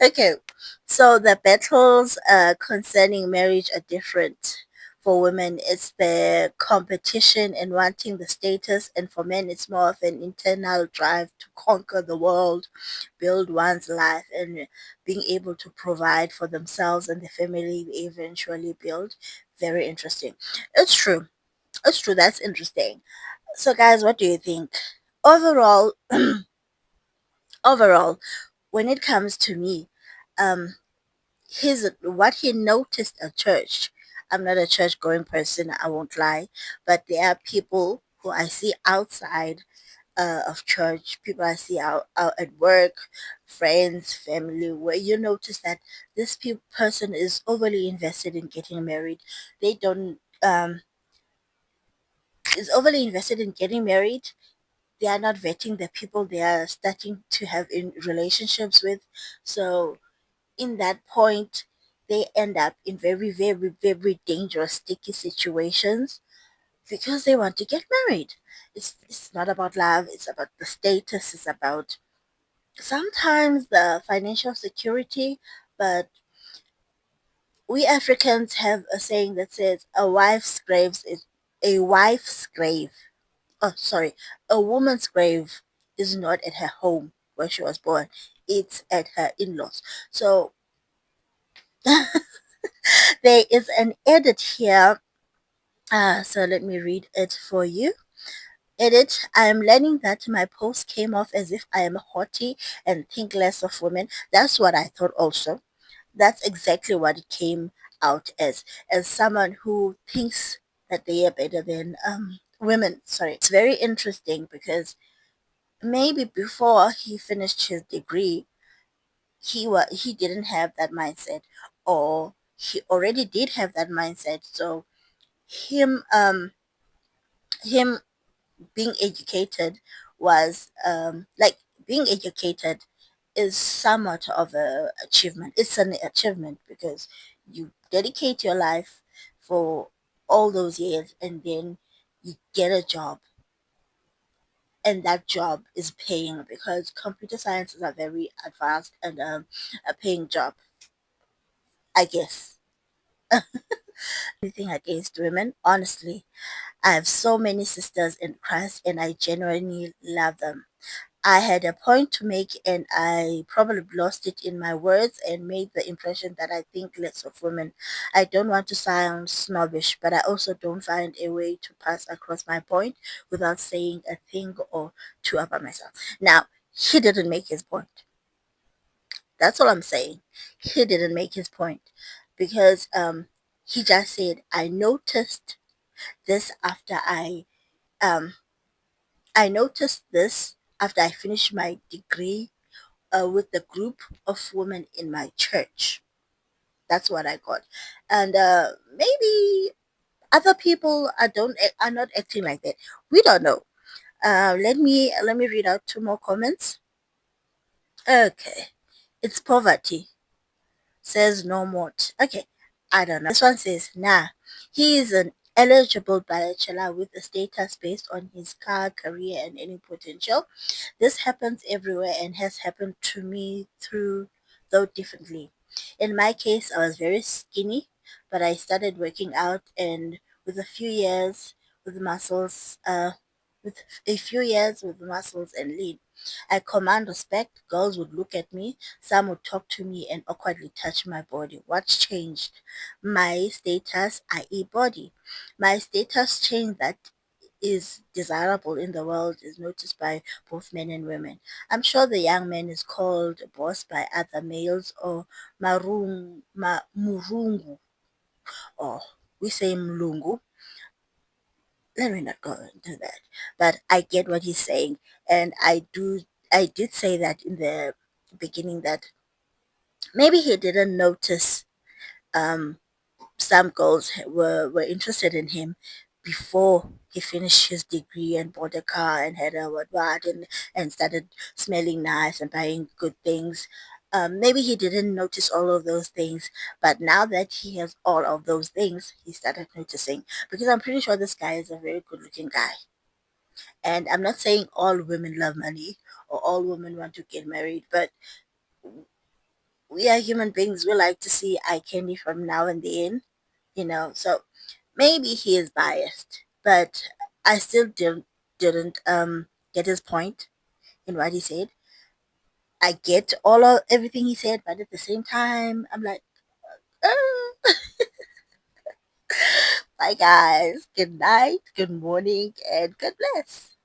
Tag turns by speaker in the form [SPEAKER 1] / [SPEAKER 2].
[SPEAKER 1] Okay, so the battles concerning marriage are different. For women, it's the competition and wanting the status, and for men, it's more of an internal drive to conquer the world, build one's life, and being able to provide for themselves and the family they eventually build. Very interesting. It's true. It's true. That's interesting. So, guys, what do you think? Overall, overall, when it comes to me, um, his what he noticed at church. I'm not a church going person, I won't lie, but there are people who I see outside of church, people I see out at work, friends, family, where you notice that this person is overly invested in getting married. They don't is overly invested in getting married. They are not vetting the people they are starting to have in relationships with. So in that point, they end up in very, very, very dangerous, sticky situations because they want to get married. It's not about love, it's about the status, it's about sometimes the financial security. But we Africans have a saying that says a wife's grave. Oh, sorry, a woman's grave is not at her home where she was born. It's at her in-laws. So there is an edit here. So let me read it for you. Edit. I am learning that my post came off as if I am haughty and think less of women. That's what I thought also. That's exactly what it came out as someone who thinks that they are better than women. Sorry. It's very interesting because maybe before he finished his degree, he didn't have that mindset, or he already did have that mindset. So him him being educated was like being educated is somewhat of a achievement. It's an achievement because you dedicate your life for all those years and then you get a job, and that job is paying because computer sciences are very advanced and a paying job, I guess. Anything against women, honestly. I have so many sisters in Christ and I genuinely love them. I had a point to make and I probably lost it in my words and made the impression that I think less of women. I don't want to sound snobbish, but I also don't find a way to pass across my point without saying a thing or two about myself. Now, he didn't make his point. That's all I'm saying. He didn't make his point because he just said, I noticed this after um I noticed this after I finished my degree with the group of women in my church. That's what I got, and maybe other people are not acting like that. We don't know. Let me read out two more comments. Okay, it's poverty. Says no more. Okay, I don't know. This one says, nah, he is an eligible bachelor with a status based on his car, career, and any potential. This happens everywhere and has happened to me through, though differently. In my case, I was very skinny, but I started working out, and with a few years with muscles, with a few years with muscles and lean, I command respect. Girls would look at me, some would talk to me and awkwardly touch my body. What's changed? My status, i.e., body. My status changed that is desirable in the world is noticed by both men and women. I'm sure the young man is called boss by other males or murungu, or we say mlungu. Let me not go into that. But I get what he's saying, and I did say that in the beginning that maybe he didn't notice um some girls were interested in him before he finished his degree and bought a car and had a what and started smelling nice and buying good things. Maybe he didn't notice all of those things, but now that he has all of those things, he started noticing because I'm pretty sure this guy is a very good looking guy. And I'm not saying all women love money or all women want to get married, but we are human beings. We like to see eye candy from now and then, So maybe he is biased, but I still didn't get his point in what he said. I get all of everything he said, but at the same time, I'm like, "Uh." Bye guys. Good night, good morning, and God bless.